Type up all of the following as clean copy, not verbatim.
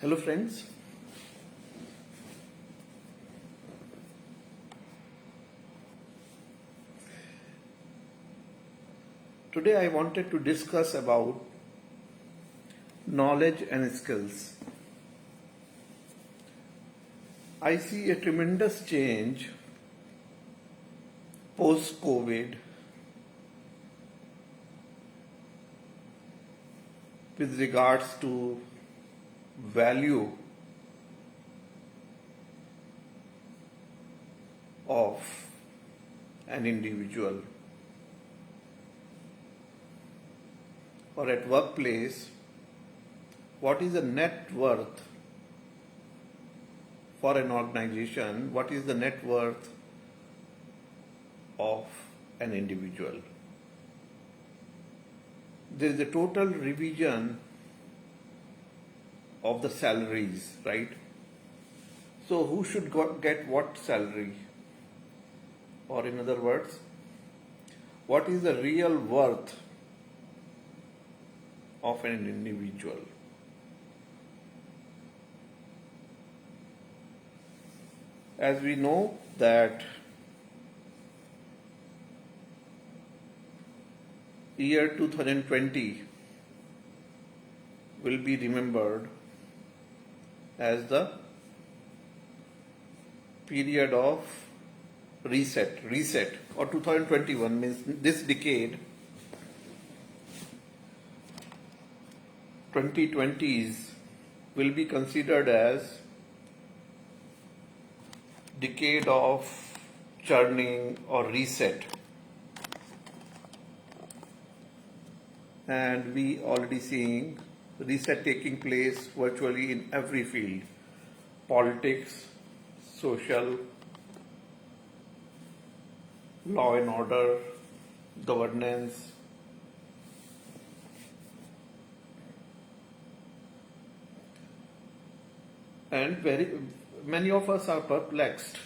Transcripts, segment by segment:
Hello friends. Today I wanted to discuss about knowledge and skills. I see a tremendous change post-COVID with regards to value of an individual or at workplace. What is the net worth for an organization? What is the net worth of an individual? There is a total revision of the salaries, right? So who should get what salary? Or in other words, what is the real worth of an individual? As we know that year 2020 will be remembered as the period of reset, or 2021 means this decade. 2020s will be considered as decade of churning or reset, and we already seeing reset taking place virtually in every field: politics, social, law and order, governance. And very many of us are perplexed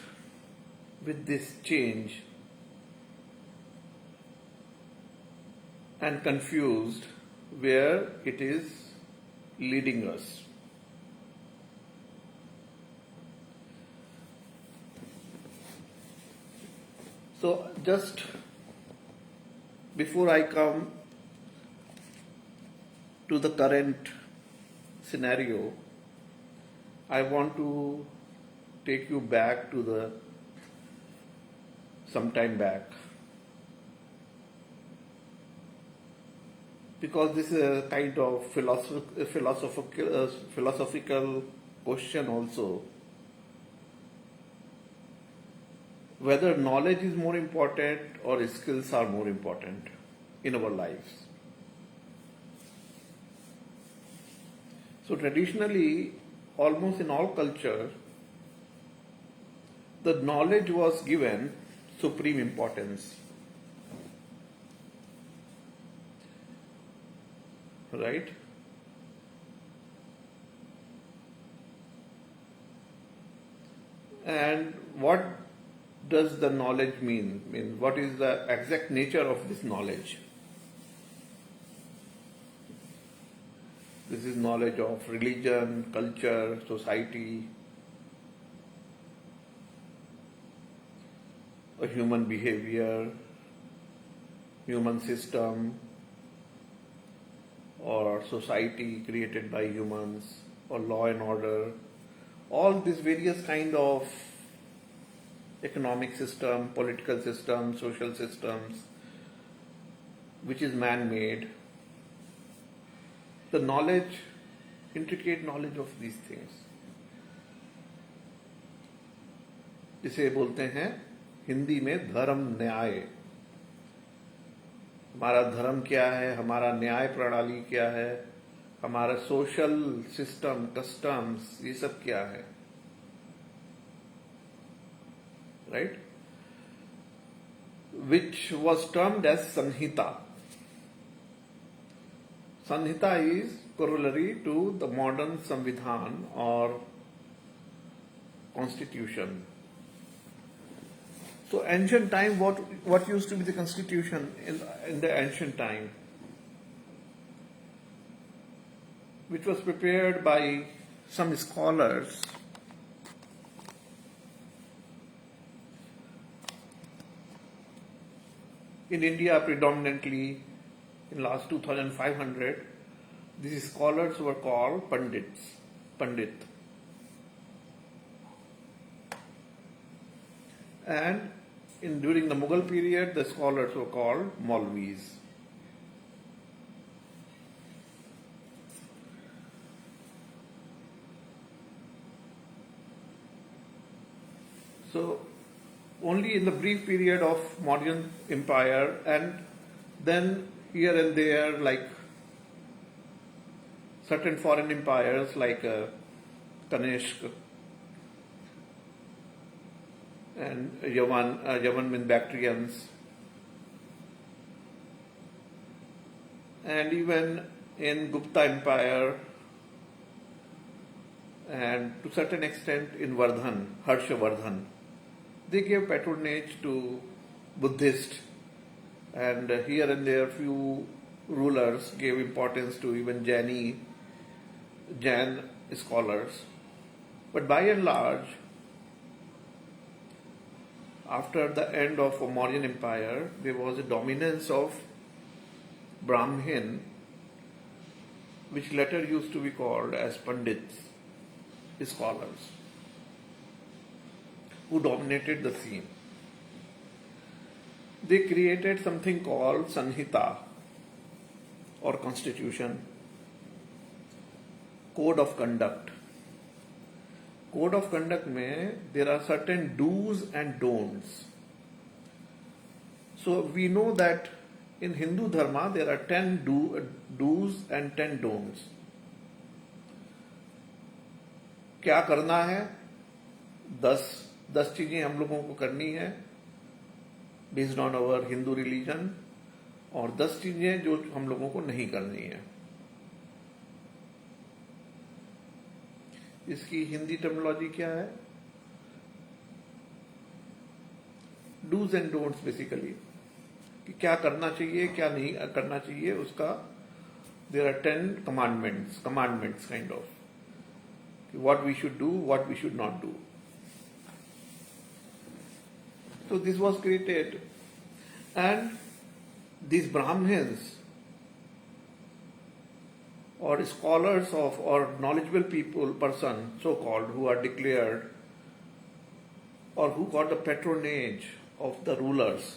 with this change and confused where it is leading us. So just before I come to the current scenario, I want to take you back to the some time back, because this is a kind of philosophical question also, whether knowledge is more important or skills are more important in our lives. So traditionally, almost in all culture, the knowledge was given supreme importance, right? And what does the knowledge mean? What is the exact nature of this knowledge? This is knowledge of religion, culture, society, a human behavior, human system, or society created by humans, or law and order. All these various kind of economic system, political system, social systems, which is man-made. The knowledge, intricate knowledge of these things, जिसे बोलते हैं हिंदी में धर्म न्याय. हमारा धर्म क्या है, हमारा न्याय प्रणाली क्या है, हमारा सोशल सिस्टम, कस्टम्स, ये सब क्या है, right? Which was termed as Sanhita. Sanhita is corollary to the modern Samvidhan or Constitution. So ancient time, what used to be the Constitution in the ancient time? which was prepared by some scholars in India predominantly in last 2500, these scholars were called Pandit. And during the Mughal period, the scholars were called Maulvis. So only in the brief period of Mauryan Empire, and then here and there, like certain foreign empires like Kanishk and Yavan means Bactrians, and even in Gupta Empire, and to certain extent in Vardhan, Harshavardhan, they gave patronage to Buddhist, and here and there few rulers gave importance to even Jain scholars. But by and large, after the end of the Mauryan Empire, there was a dominance of Brahmin, which later used to be called as Pandits, scholars, who dominated the scene. They created something called Sanhita or Constitution, Code of Conduct. Code of Conduct mein there are certain do's and don'ts. So we know that in Hindu Dharma there are 10 do's and 10 don'ts. क्या करना है? 10 चीजें हम लोगों को करनी है based on our Hindu religion, और 10 चीजें जो हम लोगों को नहीं करनी है. इसकी हिंदी टर्मिनोलॉजी क्या है? डूज एंड डोंट्स बेसिकली, कि क्या करना चाहिए क्या नहीं करना चाहिए, उसका there are 10 commandments kind of, what we should do, what we should not do. So this was created, and these Brahmins or scholars of or knowledgeable person so called, who are declared or who got the patronage of the rulers.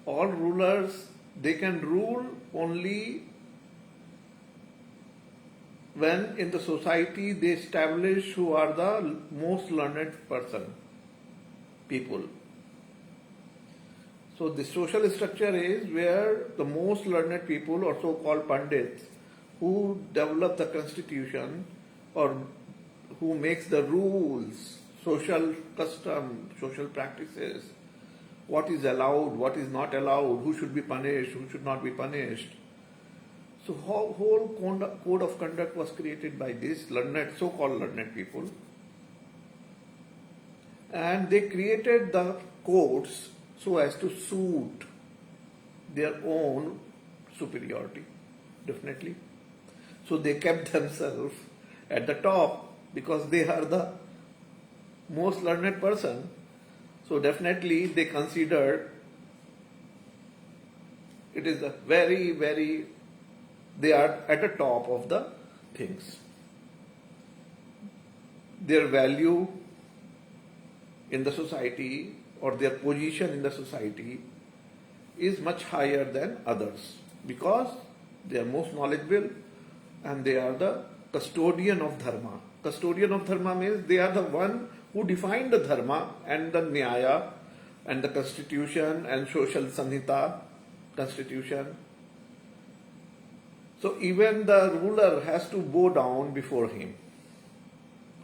All rulers, they can rule only when in the society they establish who are the most learned people. So the social structure is where the most learned people, or so-called Pandits, who develop the constitution or who makes the rules, social custom, social practices, what is allowed, what is not allowed, who should be punished, who should not be punished. So whole code of conduct was created by these so-called learned people, and they created the codes so as to suit their own superiority, definitely. So they kept themselves at the top because they are the most learned person. So definitely they considered it is a very, very, they are at the top of the things. Their value in the society or their position in the society is much higher than others because they are most knowledgeable and they are the custodian of dharma. Custodian of dharma means they are the one who defined the dharma and the nyaya and the constitution and social samhita constitution. So even the ruler has to bow down before him,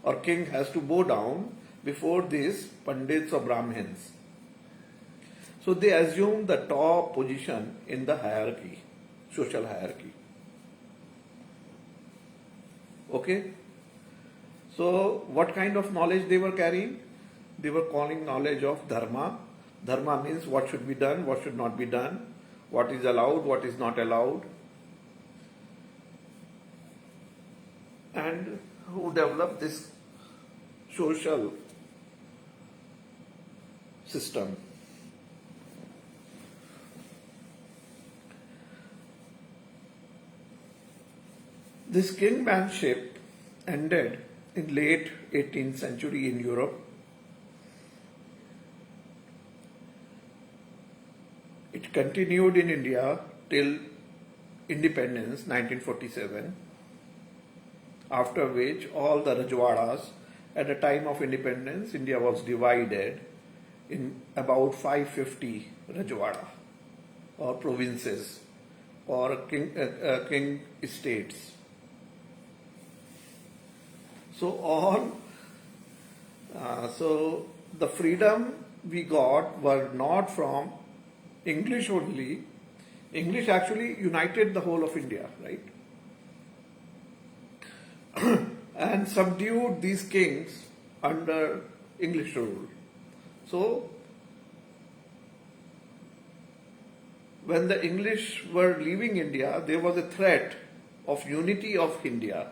or king has to bow down before these Pandits or Brahmins. So they assume the top position in the hierarchy, social hierarchy. Okay? So what kind of knowledge they were carrying? They were calling knowledge of dharma. Dharma means what should be done, what should not be done, what is allowed, what is not allowed. and who developed this social system. This kingmanship ended in late 18th century in Europe. It continued in India till independence 1947, after which all the Rajwadas, at the time of independence, India was divided in about 550 Rajwada or provinces or king estates. So the freedom we got were not from English only. English actually united the whole of India, right? And subdued these kings under English rule. So when the English were leaving India, there was a threat of unity of India.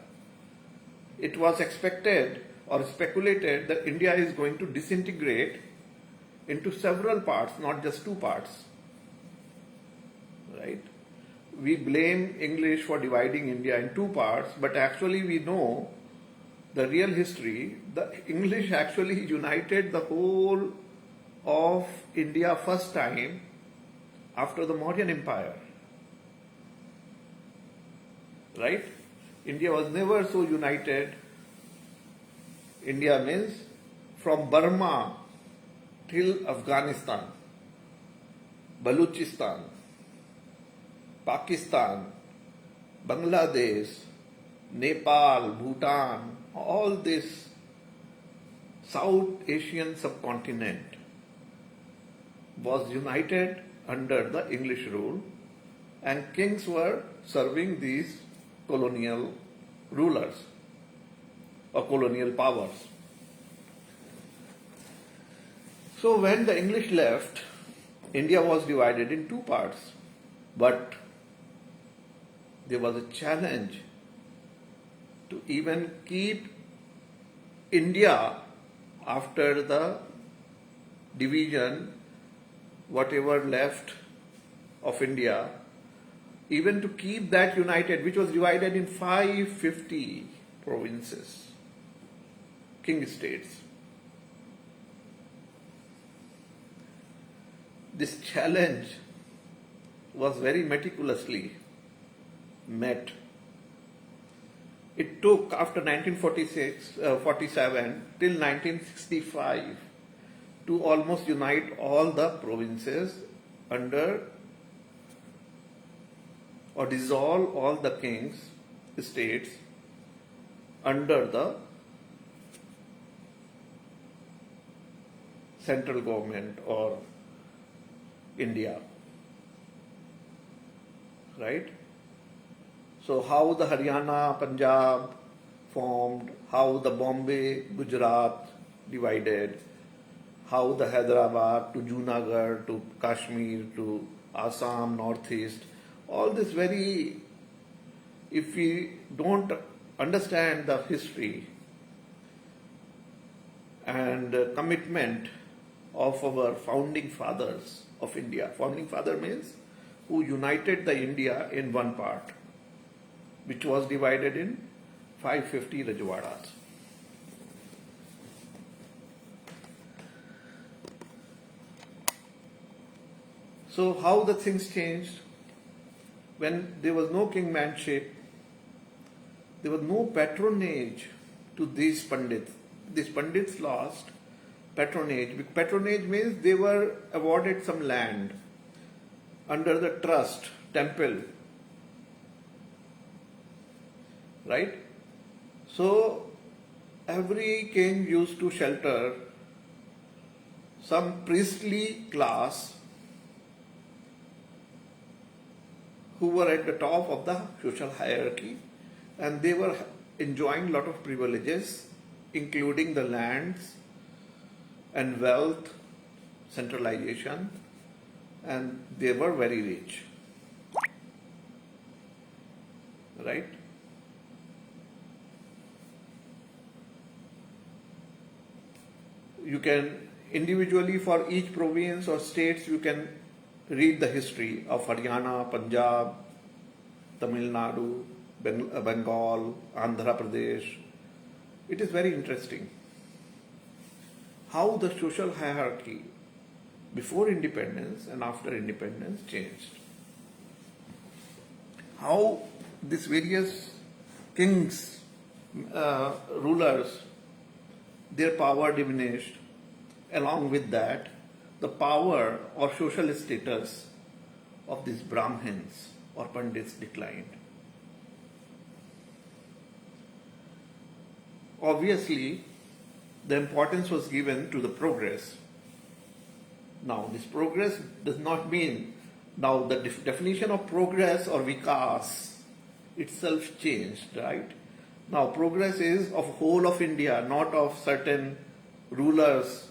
It was expected or speculated that India is going to disintegrate into several parts, not just two parts. Right? We blame English for dividing India in two parts, but actually we know the real history. The English actually united the whole of India first time after the Mauryan Empire. Right? India was never so united. India means from Burma till Afghanistan, Baluchistan, Pakistan, Bangladesh, Nepal, Bhutan, all this South Asian subcontinent was united under the English rule, and kings were serving these colonial rulers or colonial powers. So when the English left, India was divided in two parts, but there was a challenge to even keep India after the division, whatever left of India, even to keep that united, which was divided in 550 provinces, king states. This challenge was very meticulously met. It took after 1947 till 1965 to almost unite all the provinces under or dissolve all the kings' states under the central government or India. Right? So how the Haryana, Punjab formed, how the Bombay, Gujarat divided, how the Hyderabad to Junagadh to Kashmir to Assam, Northeast, all this very, if we don't understand the history and commitment of our founding fathers of India. Founding father means who united the India in one part, which was divided in 550 Rajwadas. So how the things changed? When there was no kingmanship, there was no patronage to these Pandits. These Pandits lost patronage. Patronage means they were awarded some land under the trust, temple. Right? So every king used to shelter some priestly class who were at the top of the social hierarchy, and they were enjoying a lot of privileges, including the lands and wealth, centralization, and they were very rich. Right? you can individually for each province or states you can read the history of Haryana, Punjab, Tamil Nadu, Bengal, Andhra Pradesh. It is very interesting how the social hierarchy before independence and after independence changed. How these various kings, rulers, their power diminished. Along with that, the power or social status of these Brahmins or Pandits declined. Obviously, the importance was given to the progress. Now, this progress does not mean, now the definition of progress or vikas itself changed, right? Now, progress is of whole of India, not of certain rulers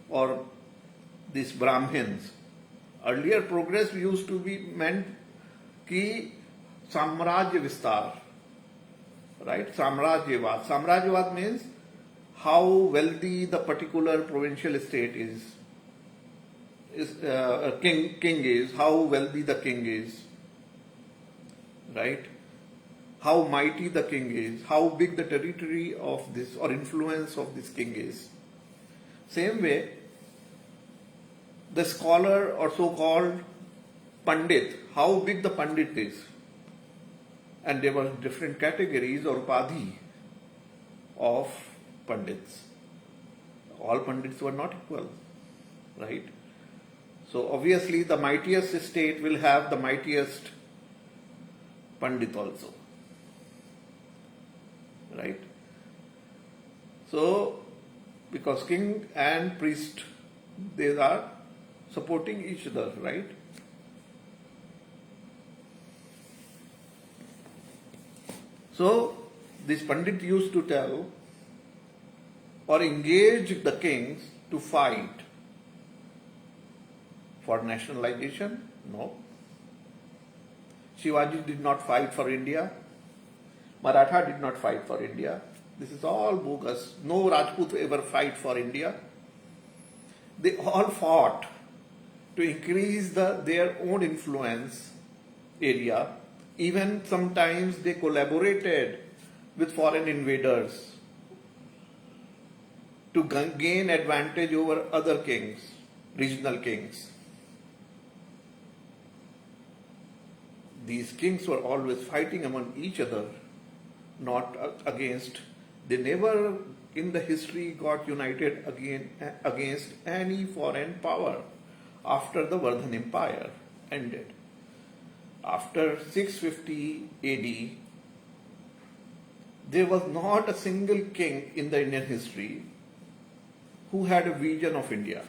or these Brahmins. Earlier progress used to be meant ki Samrajya Vistar, right? Samrajyavad. Samrajyavad means how wealthy the particular provincial state is king is, how wealthy the king is, right? How mighty the king is, how big the territory of this or influence of this king is. Same way, the scholar or so-called Pandit, how big the Pandit is. And there were different categories or upadhi of Pandits. All Pandits were not equal, right? So obviously the mightiest state will have the mightiest Pandit also, right? So because king and priest, they are supporting each other, right? So this Pandit used to tell or engage the kings to fight for nationalization. No. Shivaji did not fight for India. Maratha did not fight for India. This is all bogus. No Rajput ever fight for India. They all fought to increase their own influence area. Even sometimes they collaborated with foreign invaders to gain advantage over other kings, regional kings. These kings were always fighting among each other, not against. They never in the history got united against any foreign power after the Vardhan Empire ended. After 650 AD, there was not a single king in the Indian history who had a vision of India.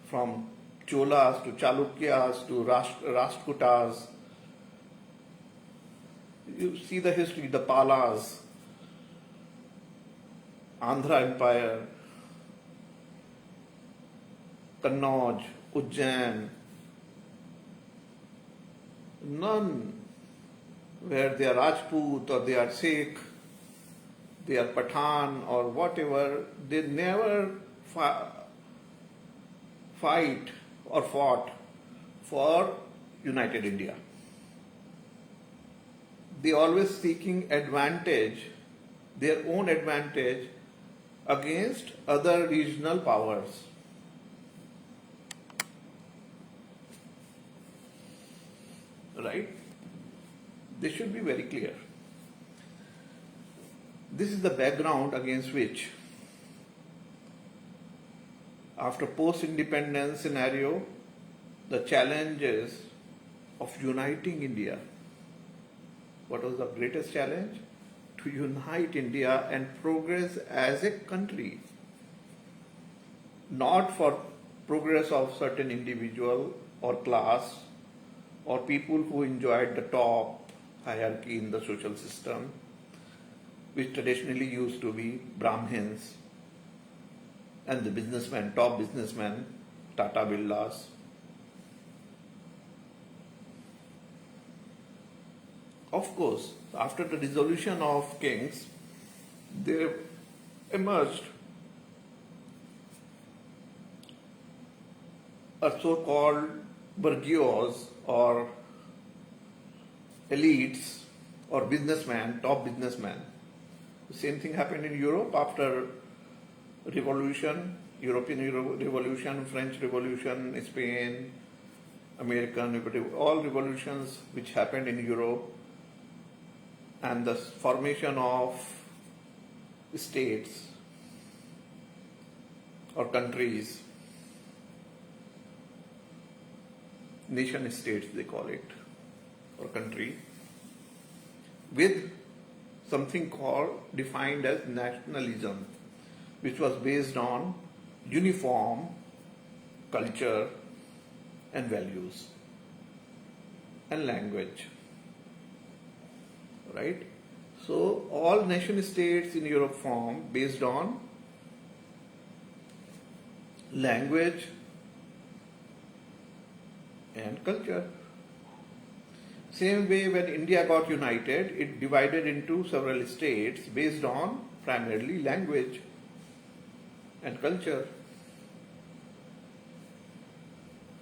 From Cholas to Chalukyas to Rashtrakutas, you see the history, the Palas, Andhra Empire, Kannauj, Ujjain, none where they are Rajput or they are Sikh, they are Pathan or whatever, they never fight or fought for united India. They always seeking advantage, their own advantage against other regional powers. Right? This should be very clear. This is the background against which, after post-independence scenario, the challenges of uniting India. What was the greatest challenge? To unite India and progress as a country. Not for progress of certain individual or class or people who enjoyed the top hierarchy in the social system, which traditionally used to be Brahmins and the businessmen, top businessmen, Tata Birlas. Of course, after the dissolution of kings, there emerged a so-called bourgeois or elites or businessmen, top businessmen. The same thing happened in Europe after Revolution, European Revolution, French Revolution, Spain, American, all revolutions which happened in Europe, and the formation of states or countries, nation states they call it, or country, with something called defined as nationalism, which was based on uniform culture and values and language, right? So all nation states in Europe formed based on language and culture. Same way, when India got united, it divided into several states based on primarily language and culture.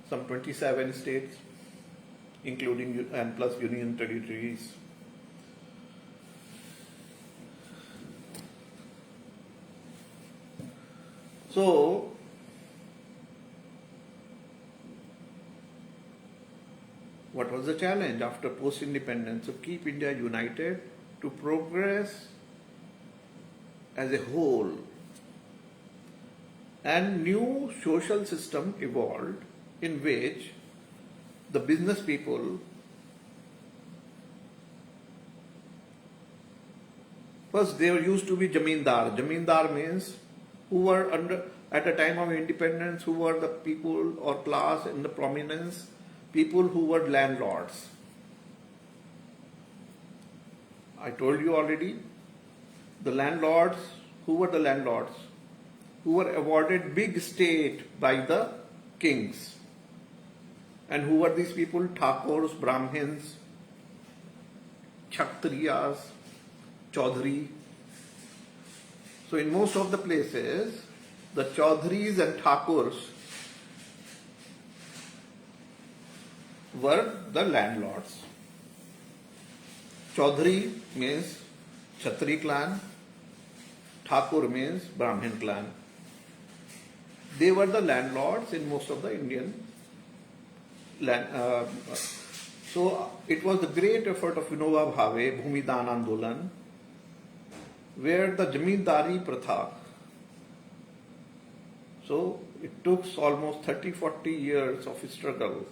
Some 27 states, including and plus union territories. So, what was the challenge after post-independence? To keep India united, to progress as a whole. And new social system evolved in which the business people, first there used to be Jamindar. Jamindar means who were under, at the time of independence, who were the people or class in the prominence, people who were landlords. I told you already, the landlords, who were the landlords? Who were awarded big estate by the kings. And who were these people? Thakurs, Brahmins, Kshatriyas, Chaudhary. So in most of the places, the Chaudharis and Thakurs were the landlords. Chaudhary means Kshatriya clan, Thakur means Brahmin clan. They were the landlords in most of the Indian land. So it was the great effort of Vinoba Bhave, Bhumidan Andolan, where the Jamindari Pratha. So it took almost 30-40 years of struggle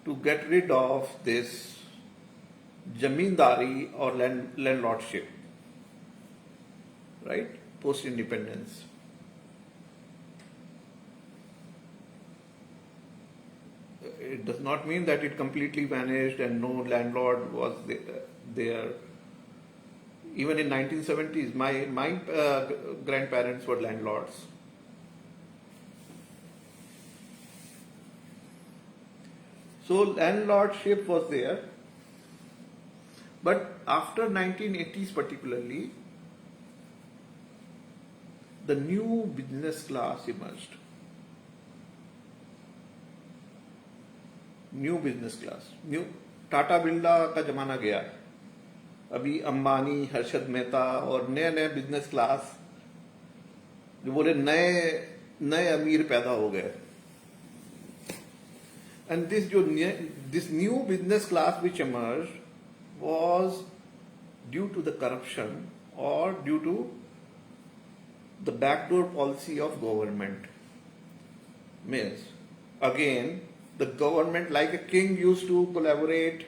to get rid of this Jamindari or landlordship, right? Post-independence. It does not mean that it completely vanished and no landlord was there. Even in 1970s, my grandparents were landlords. So landlordship was there, but after 1980s particularly, the new business class emerged. New business class, new Tata Birla का जमाना गया, अभी अंबानी, हर्षद मेहता और नए नए business class जो बोले नए नए अमीर पैदा हो गए. And this new business class which emerged was due to the corruption or due to the backdoor policy of government. Means, again, the government, like a king, used to collaborate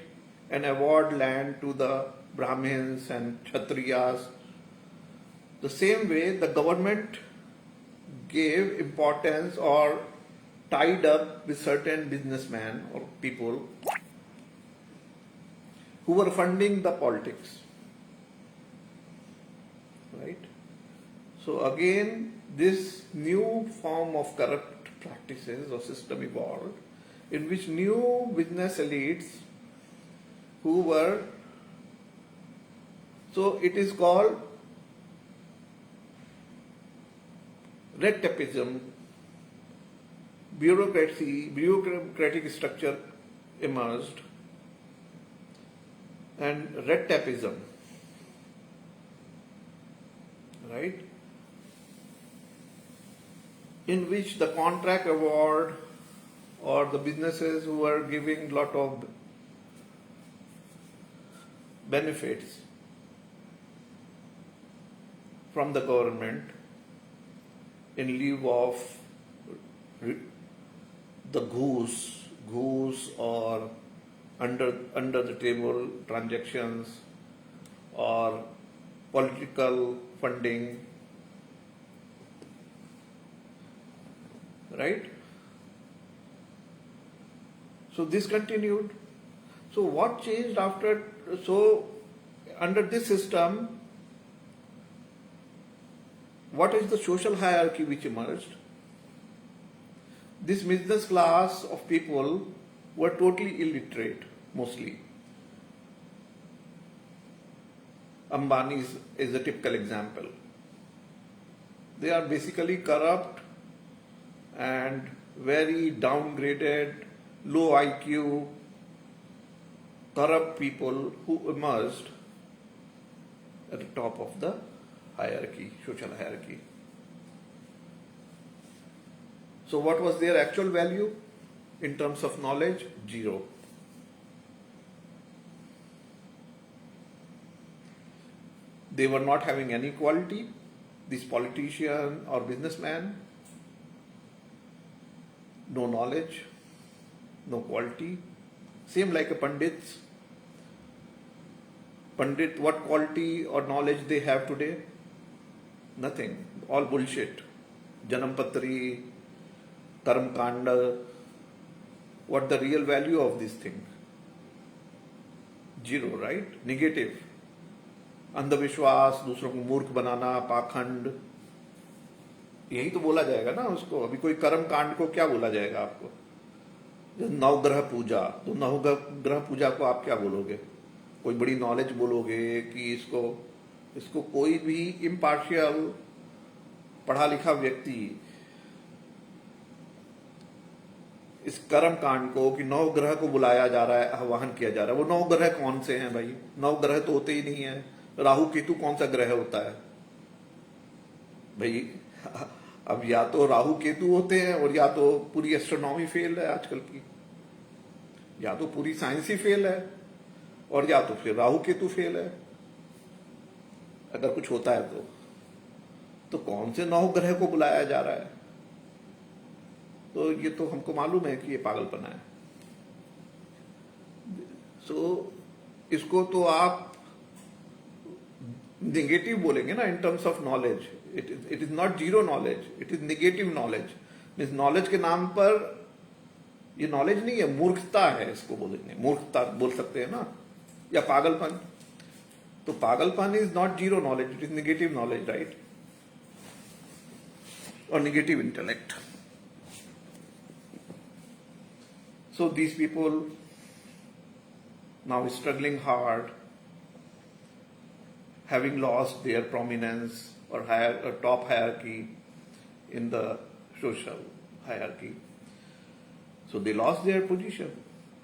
and award land to the Brahmins and Kshatriyas. The same way, the government gave importance or tied up with certain businessmen or people who were funding the politics. Right? So again, this new form of corrupt practices or system evolved, in which new business elites who were, so it is called red tapeism, bureaucratic structure emerged, and red tapeism, right, in which the contract award or the businesses who are giving lot of benefits from the government in lieu of the goose or under the table transactions or political funding, right? So this continued. So what changed after? So under this system, what is the social hierarchy which emerged? This business class of people were totally illiterate, mostly. Ambani is a typical example. They are basically corrupt and very downgraded, low IQ, corrupt people who emerged at the top of the hierarchy, social hierarchy. So what was their actual value in terms of knowledge? Zero. They were not having any quality, this politician or businessman. No knowledge, no quality. Same like a Pandits. Pandit, what quality or knowledge they have today? Nothing. All bullshit. Janampatri, Karm Kanda. What the real value of this thing? Zero, right? Negative. अंधविश्वास, दूसरों को मूर्ख बनाना, पाखंड, यही तो बोला जाएगा ना उसको. अभी कोई कर्म कांड को क्या बोला जाएगा आपको? नवग्रह पूजा, तो नवग्रह पूजा को आप क्या बोलोगे? कोई बड़ी नॉलेज बोलोगे कि इसको कोई भी इम्पार्शियल पढ़ा लिखा व्यक्ति इस कर्म कांड को कि नवग्रह को बुलाया जा रहा है, आह्वान किया जा रहा है. वो नवग्रह कौन से हैं भाई? नवग्रह तो होते ही नहीं है. राहु केतु कौन सा ग्रह होता है भाई? अब या तो राहु केतु होते हैं और या तो पूरी एस्ट्रोनॉमी फेल है आजकल की, या तो पूरी साइंस ही फेल है, और या तो फिर राहु केतु फेल है. अगर कुछ होता है तो कौन से नौ ग्रह को बुलाया जा रहा है? तो ये तो हमको मालूम है कि ये पागलपना है. सो इसको तो आप नेगेटिव बोलेंगे ना in terms of knowledge. It is not zero knowledge, it is negative knowledge. Means knowledge के नाम पर ये नॉलेज नहीं है, मूर्खता है, इसको बोलेंगे. मूर्खता बोल सकते हैं ना, या पागलपन. तो पागलपन is not zero knowledge, it is negative knowledge, right? और negative intellect. So these people now struggling hard, having lost their prominence or top hierarchy in the social hierarchy. So they lost their position.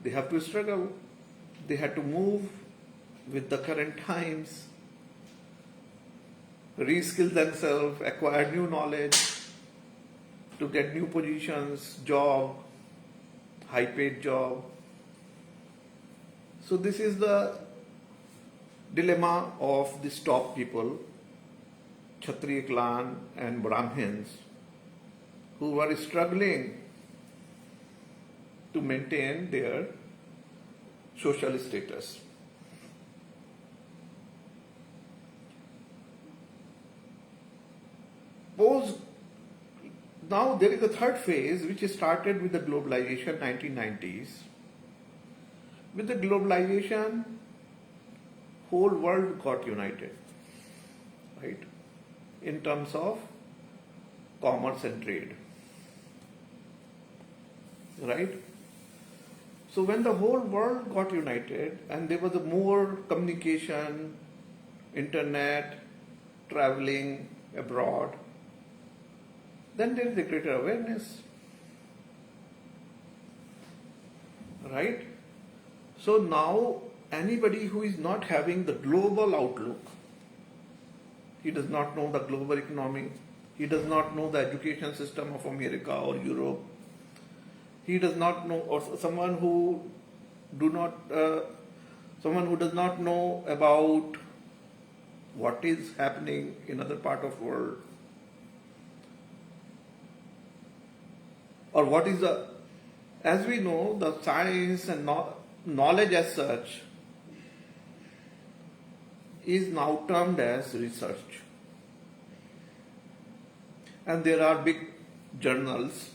They have to struggle. They had to move with the current times, reskill themselves, acquire new knowledge to get new positions, job, high-paid job. So this is the dilemma of these top people, Kshatriya clan and Brahmins, who were struggling to maintain their social status. Now there is a third phase which started with the globalization 1990s. With the globalization, whole world got united, right? In terms of commerce and trade, right? So when the whole world got united and there was a more communication, internet, traveling abroad, then there is a greater awareness. Right? So now anybody who is not having the global outlook, he does not know the global economy, he does not know the education system of America or Europe, he does not know, or someone who does not know about what is happening in other part of world, or what is the, as we know, the science and knowledge as such is now termed as research. And there are big journals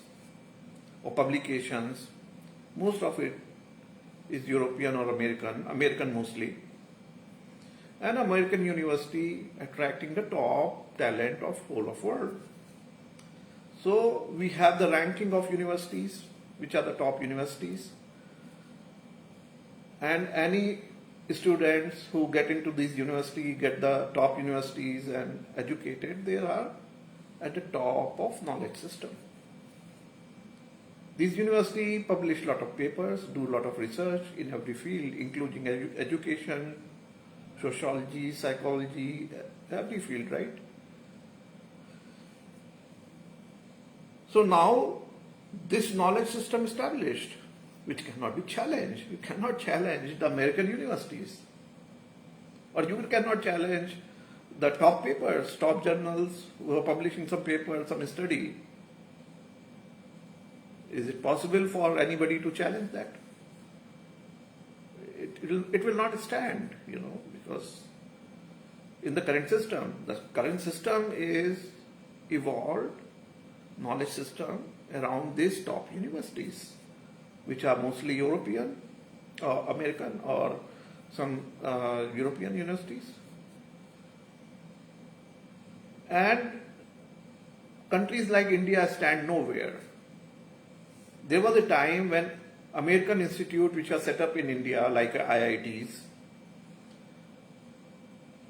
or publications, most of it is European or American mostly, and American university attracting the top talent of whole of world. So we have the ranking of universities, which are the top universities, and any students who get into these universities, get the top universities and educated, they are at the top of knowledge system. These universities publish lot of papers, do a lot of research in every field, including education, sociology, psychology, every field, right? So now this knowledge system established, which cannot be challenged. You cannot challenge the American universities, or you cannot challenge the top papers, top journals who are publishing some paper, some study. Is it possible for anybody to challenge that? It will not stand, because in the current system is evolved knowledge system around these top universities, which are mostly European or American or some European universities. And countries like India stand nowhere. There was a time when American institute which are set up in India, like IITs,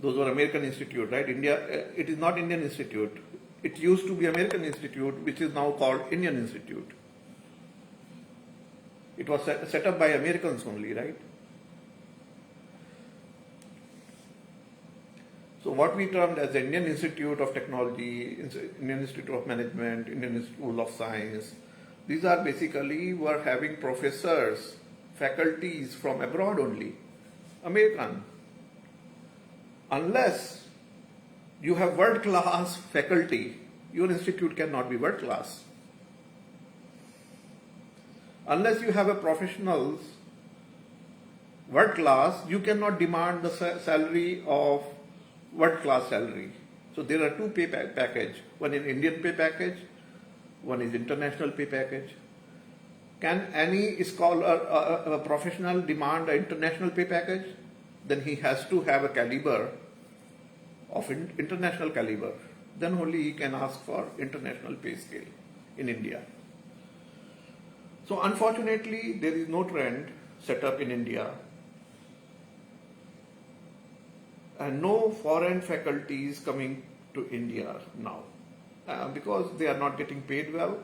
those were American institute, right? India, it is not Indian institute. It used to be American institute, which is now called Indian Institute. It was set up by Americans only, right? So what we termed as the Indian Institute of Technology, Indian Institute of Management, Indian School of Science, these are basically were having professors, faculties from abroad only, American. Unless you have world-class faculty, your institute cannot be world-class. Unless you have a professionals world-class, you cannot demand the salary of world-class salary. So there are two pay package. One is Indian pay package, one is international pay package. Can any scholar, a professional demand an international pay package? Then he has to have a caliber of international caliber. Then only he can ask for international pay scale in India. So unfortunately, there is no trend set up in India, and no foreign faculties coming to India now because they are not getting paid well,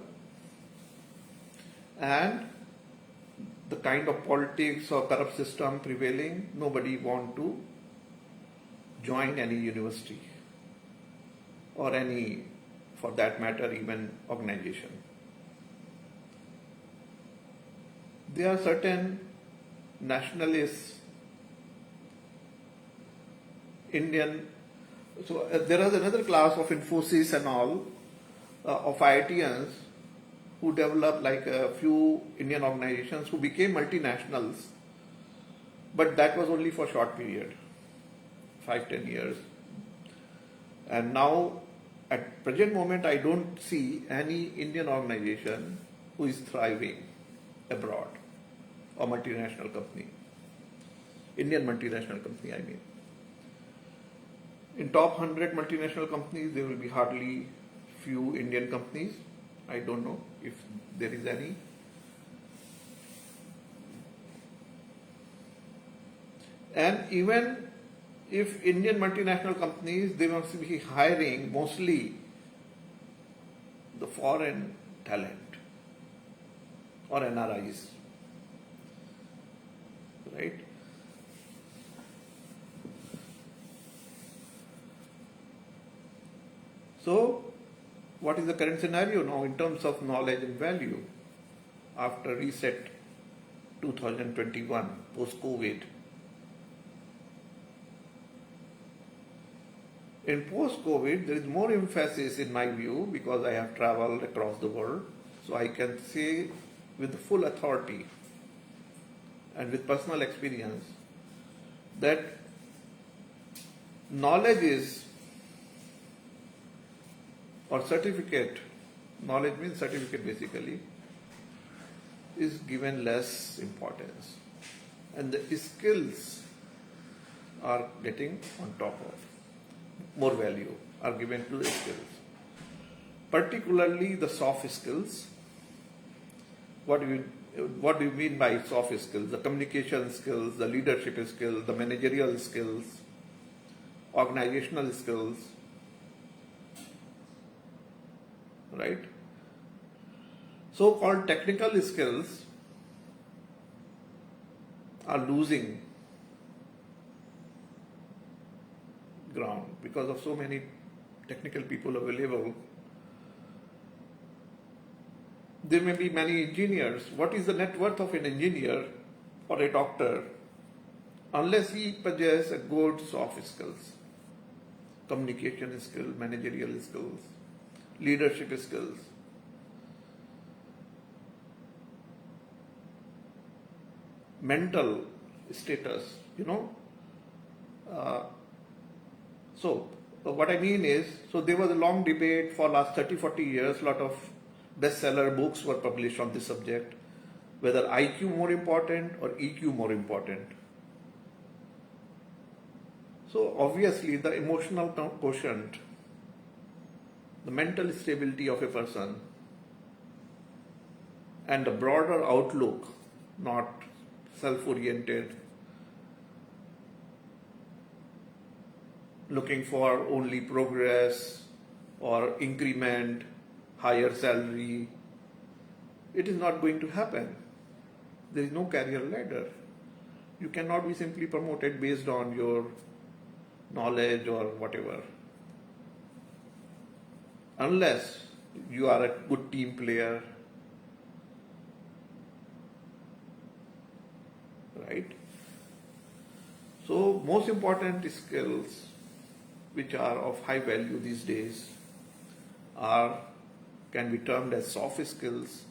and the kind of politics or corrupt system prevailing, nobody want to join any university or any, for that matter, even organization. There are certain nationalists, Indian, so there is another class of Infosys and all, of IITians who developed like a few Indian organizations who became multinationals, but that was only for short period, 5-10 years. And now, at present moment, I don't see any Indian organization who is thriving abroad, or multinational company, Indian multinational company, I mean. In top 100 multinational companies, there will be hardly few Indian companies. I don't know if there is any. And even if Indian multinational companies, they must be hiring mostly the foreign talent or NRIs, right? So, what is the current scenario now in terms of knowledge and value after reset 2021 post-COVID? In post-COVID, there is more emphasis in my view because I have traveled across the world, so I can say with full authority and with personal experience that knowledge is, or certificate, knowledge means certificate basically, is given less importance and the skills are getting on top of. More value are given to the skills, particularly the soft skills. What do you mean by soft skills? The communication skills, the leadership skills, the managerial skills, organizational skills, right? So-called technical skills are losing ground because of so many technical people available. There may be many engineers. What is the net worth of an engineer or a doctor unless he possesses a good soft skills, communication skills, managerial skills, leadership skills? Mental status, So what I mean is, so there was a long debate for last 30-40 years, a lot of bestseller books were published on this subject, whether IQ more important or EQ more important. So obviously the emotional quotient, the mental stability of a person and the broader outlook, not self-oriented, looking for only progress or increment, higher salary, it is not going to happen. There is no career ladder. You cannot be simply promoted based on your knowledge or whatever, unless you are a good team player, right? So most important skills which are of high value these days can be termed as soft skills,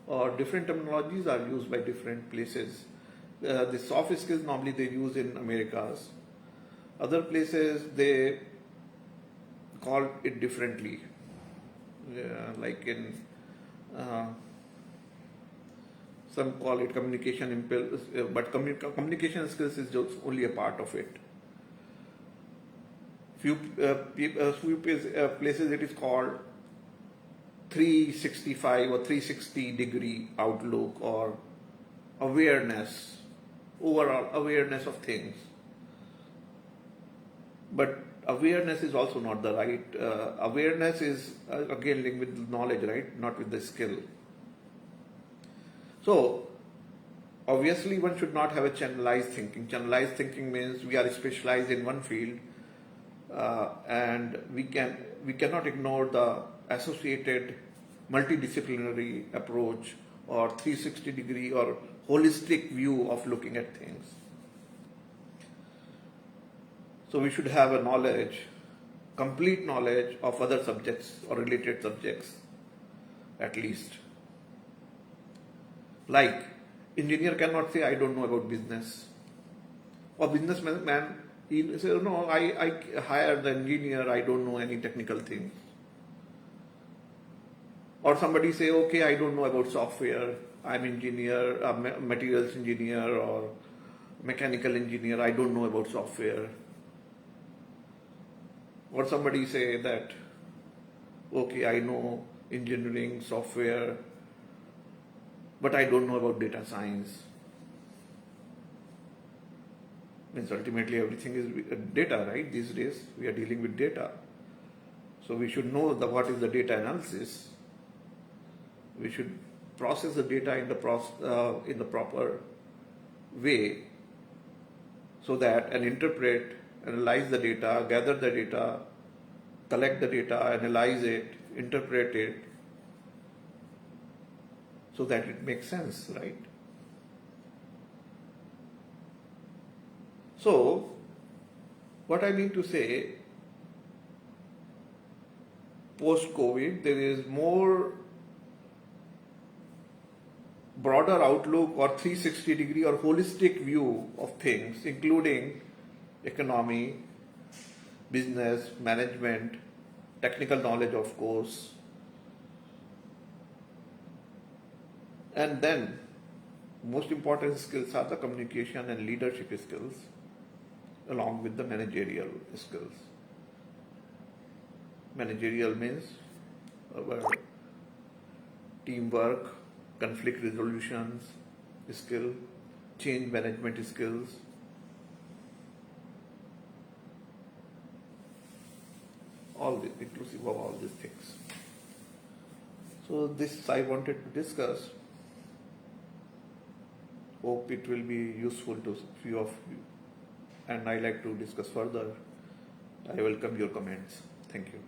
or different terminologies are used by different places. The soft skills normally they use in Americas. Other places they call it differently, like in some call it communication, but communication skills is just only a part of it. Few places it is called 365 or 360 degree outlook or awareness, overall awareness of things. But awareness is also not the right, awareness is again linked with knowledge, right? Not with the skill. So obviously one should not have a channelized thinking. Channelized thinking means we are specialized in one field, and we cannot ignore the associated multidisciplinary approach or 360 degree or holistic view of looking at things. So we should have a knowledge, complete knowledge of other subjects or related subjects at least. Like engineer cannot say I don't know about business, or businessman he say no, I hired the engineer, I don't know any technical things. Or somebody say okay, I don't know about software, I'm engineer, materials engineer or mechanical engineer, I don't know about software. Or somebody say that okay, I know engineering, software, but I don't know about data science. Means ultimately everything is data, right? These days we are dealing with data. So we should know what is the data analysis. We should process the data in the proper way, so that and interpret, analyze the data, gather the data, collect the data, analyze it, interpret it, so that it makes sense, right? So, what I mean to say, post-COVID, there is more broader outlook or 360 degree or holistic view of things, including economy, business, management, technical knowledge, of course, and then most important skills are the communication and leadership skills, along with the managerial skills. Managerial means our teamwork, conflict resolutions skill, change management skills, all this, inclusive of all these things. So this I wanted to discuss. Hope it will be useful to few of you, and I like to discuss further. I welcome your comments. Thank you.